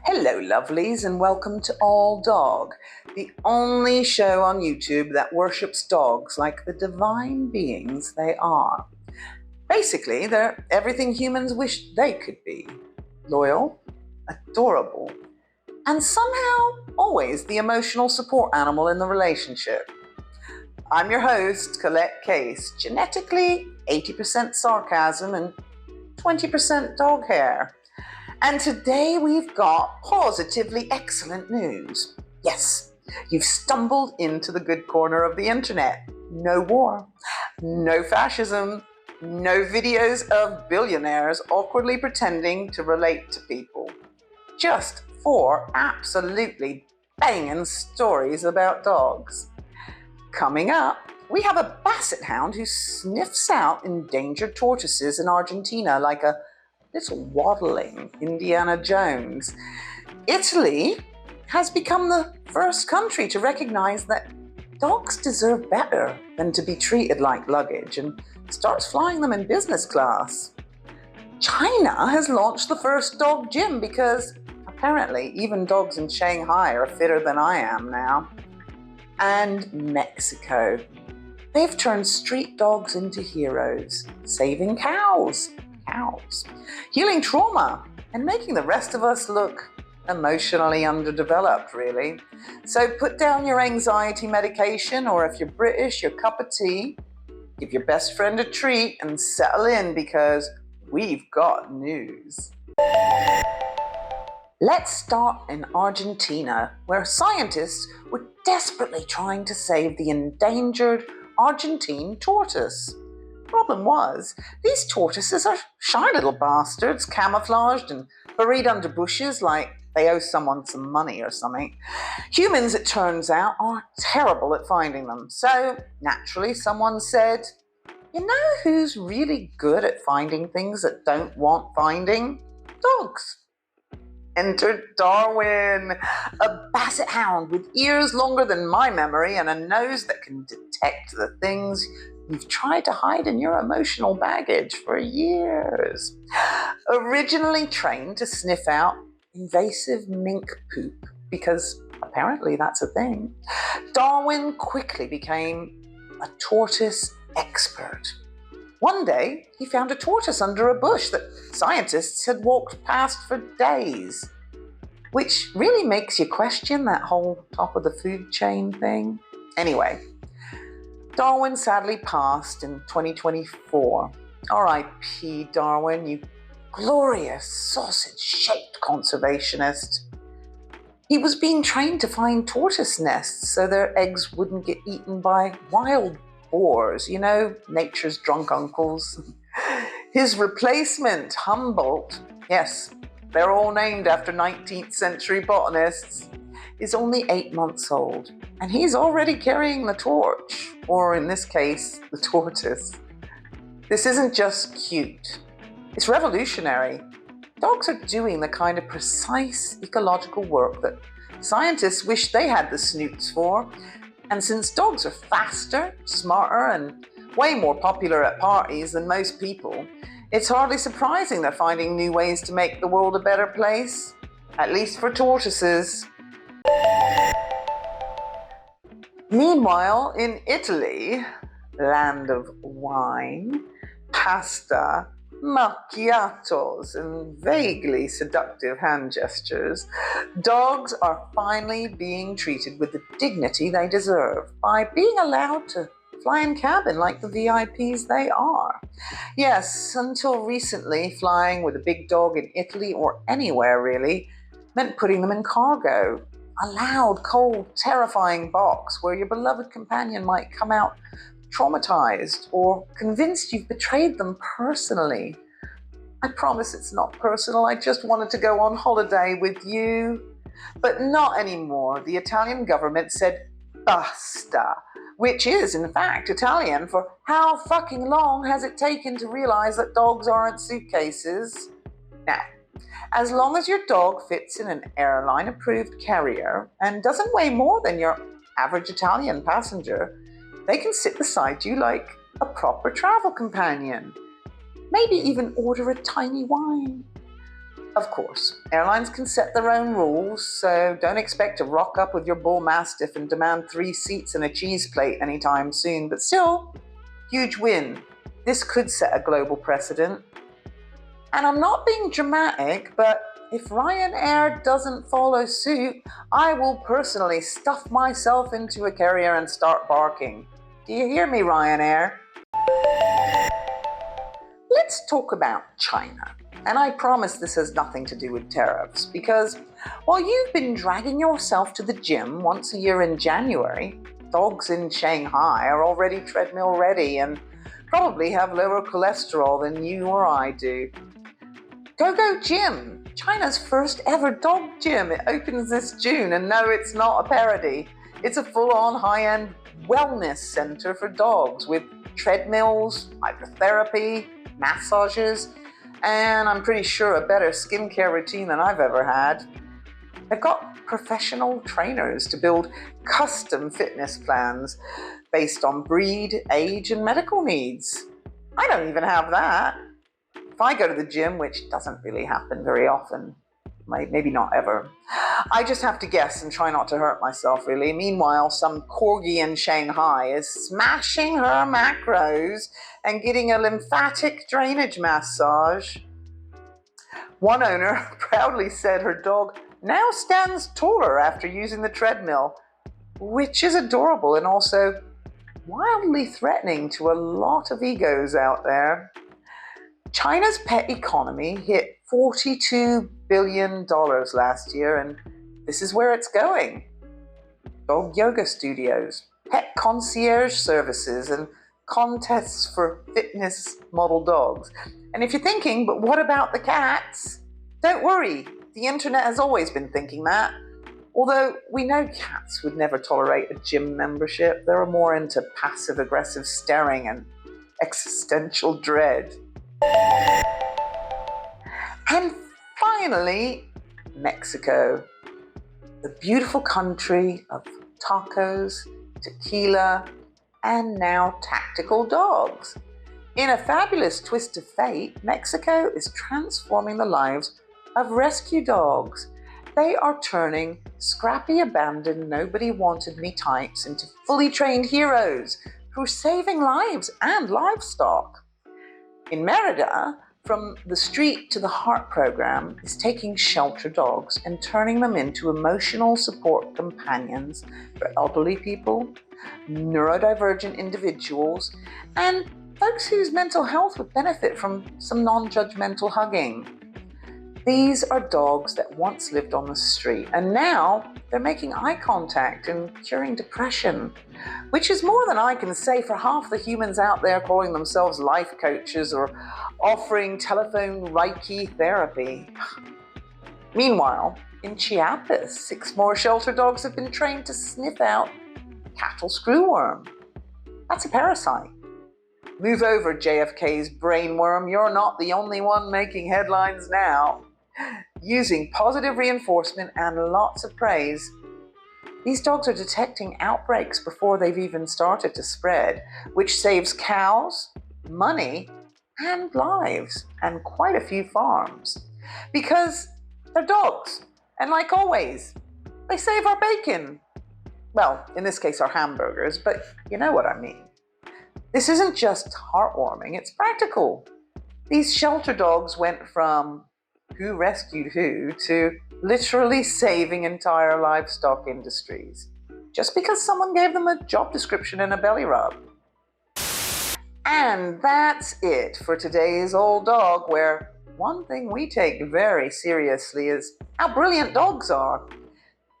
Hello lovelies and welcome to All Dog, the only show on YouTube that worships dogs like the divine beings they are. Basically, they're everything humans wish they could be. Loyal, adorable, and somehow always the emotional support animal in the relationship. I'm your host, Colette Case, genetically 80% sarcasm and 20% dog hair. And today we've got positively excellent news. Yes, you've stumbled into the good corner of the internet. No war, no fascism, no videos of billionaires awkwardly pretending to relate to people. Just 4 absolutely banging stories about dogs. Coming up, we have a basset hound who sniffs out endangered tortoises in Argentina like a little waddling Indiana Jones. Italy has become the first country to recognize that dogs deserve better than to be treated like luggage and starts flying them in business class. China has launched the first dog gym because apparently even dogs in Shanghai are fitter than I am now. And Mexico. They've turned street dogs into heroes, saving cows, healing trauma, and making the rest of us look emotionally underdeveloped, really. So put down your anxiety medication, or if you're British, your cup of tea, give your best friend a treat and settle in because we've got news. Let's start in Argentina, where scientists were desperately trying to save the endangered Argentine tortoise. Problem was, these tortoises are shy little bastards, camouflaged and buried under bushes like they owe someone some money or something. Humans, it turns out, are terrible at finding them. So, naturally, someone said, you know who's really good at finding things that don't want finding? Dogs. Enter Darwin, a basset hound with ears longer than my memory and a nose that can detect the things you've tried to hide in your emotional baggage for years. Originally trained to sniff out invasive mink poop, because apparently that's a thing, Darwin quickly became a tortoise expert. One day, he found a tortoise under a bush that scientists had walked past for days, which really makes you question that whole top of the food chain thing. Anyway, Darwin sadly passed in 2024. R.I.P. Darwin, you glorious sausage-shaped conservationist. He was being trained to find tortoise nests so their eggs wouldn't get eaten by wild boars, you know, nature's drunk uncles. His replacement, Humboldt, yes, they're all named after 19th century botanists, is only 8 months old, and he's already carrying the torch, or in this case, the tortoise. This isn't just cute, it's revolutionary. Dogs are doing the kind of precise ecological work that scientists wish they had the snoots for, and since dogs are faster, smarter, and way more popular at parties than most people, it's hardly surprising they're finding new ways to make the world a better place, at least for tortoises. Meanwhile, in Italy, land of wine, pasta, macchiatos, and vaguely seductive hand gestures, dogs are finally being treated with the dignity they deserve by being allowed to fly in cabin like the VIPs they are. Yes, until recently, flying with a big dog in Italy or anywhere really meant putting them in cargo, a loud, cold, terrifying box where your beloved companion might come out traumatized or convinced you've betrayed them personally. I promise it's not personal, I just wanted to go on holiday with you. But not anymore. The Italian government said basta, which is in fact Italian for how fucking long has it taken to realize that dogs aren't suitcases? Now, as long as your dog fits in an airline-approved carrier and doesn't weigh more than your average Italian passenger, they can sit beside you like a proper travel companion. Maybe even order a tiny wine. Of course, airlines can set their own rules, so don't expect to rock up with your bull mastiff and demand 3 seats and a cheese plate anytime soon, but still, huge win. This could set a global precedent. And I'm not being dramatic, but if Ryanair doesn't follow suit, I will personally stuff myself into a carrier and start barking. Do you hear me, Ryanair? Let's talk about China. And I promise this has nothing to do with tariffs, because while you've been dragging yourself to the gym once a year in January, dogs in Shanghai are already treadmill ready and probably have lower cholesterol than you or I do. Go Gym, China's first ever dog gym. It opens this June, and no, it's not a parody. It's a full-on high-end wellness center for dogs with treadmills, hydrotherapy, massages, and I'm pretty sure a better skincare routine than I've ever had. They've got professional trainers to build custom fitness plans based on breed, age, and medical needs. I don't even have that. If I go to the gym, which doesn't really happen very often, maybe not ever, I just have to guess and try not to hurt myself, really. Meanwhile, some corgi in Shanghai is smashing her macros and getting a lymphatic drainage massage. One owner proudly said her dog now stands taller after using the treadmill, which is adorable and also wildly threatening to a lot of egos out there. China's pet economy hit $42 billion last year, and this is where it's going. Dog yoga studios, pet concierge services, and contests for fitness model dogs. And if you're thinking, but what about the cats? Don't worry, the internet has always been thinking that. Although we know cats would never tolerate a gym membership, they're more into passive-aggressive staring and existential dread. And finally, Mexico, the beautiful country of tacos, tequila, and now tactical dogs. In a fabulous twist of fate, Mexico is transforming the lives of rescue dogs. They are turning scrappy, abandoned, nobody-wanted-me types into fully trained heroes who are saving lives and livestock. In Merida, From the Street to the Heart program is taking shelter dogs and turning them into emotional support companions for elderly people, neurodivergent individuals, and folks whose mental health would benefit from some non-judgmental hugging. These are dogs that once lived on the street, and now they're making eye contact and curing depression, which is more than I can say for half the humans out there calling themselves life coaches or offering telephone Reiki therapy. Meanwhile, in Chiapas, 6 more shelter dogs have been trained to sniff out cattle screwworm. That's a parasite. Move over, JFK's brainworm. You're not the only one making headlines now. Using positive reinforcement and lots of praise, these dogs are detecting outbreaks before they've even started to spread, which saves cows, money, and lives, and quite a few farms. Because they're dogs, and like always, they save our bacon. Well, in this case, our hamburgers, but you know what I mean. This isn't just heartwarming, it's practical. These shelter dogs went from who rescued who to literally saving entire livestock industries, just because someone gave them a job description and a belly rub. And that's it for today's Old Dog, where one thing we take very seriously is how brilliant dogs are.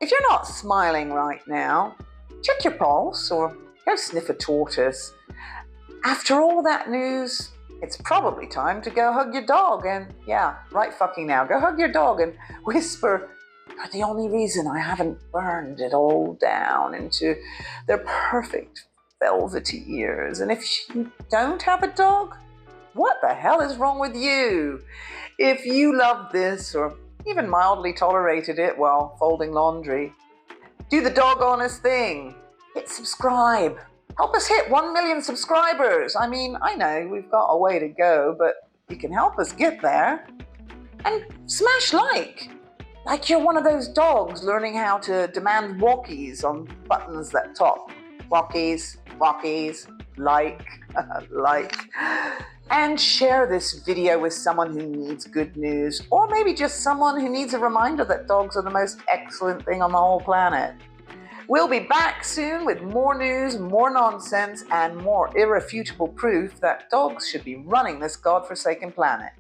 If you're not smiling right now, check your pulse or go sniff a tortoise. After all that news, it's probably time to go hug your dog and, yeah, right fucking now, go hug your dog and whisper, "You're the only reason I haven't burned it all down," into their perfect velvety ears. And if you don't have a dog, what the hell is wrong with you? If you love this or even mildly tolerated it while folding laundry, do the dog honest thing. Hit subscribe. Help us hit 1 million subscribers. I mean, I know we've got a way to go, but you can help us get there. And smash like you're one of those dogs learning how to demand walkies on buttons that talk. Walkies, walkies, like, like. And share this video with someone who needs good news, or maybe just someone who needs a reminder that dogs are the most excellent thing on the whole planet. We'll be back soon with more news, more nonsense, and more irrefutable proof that dogs should be running this godforsaken planet.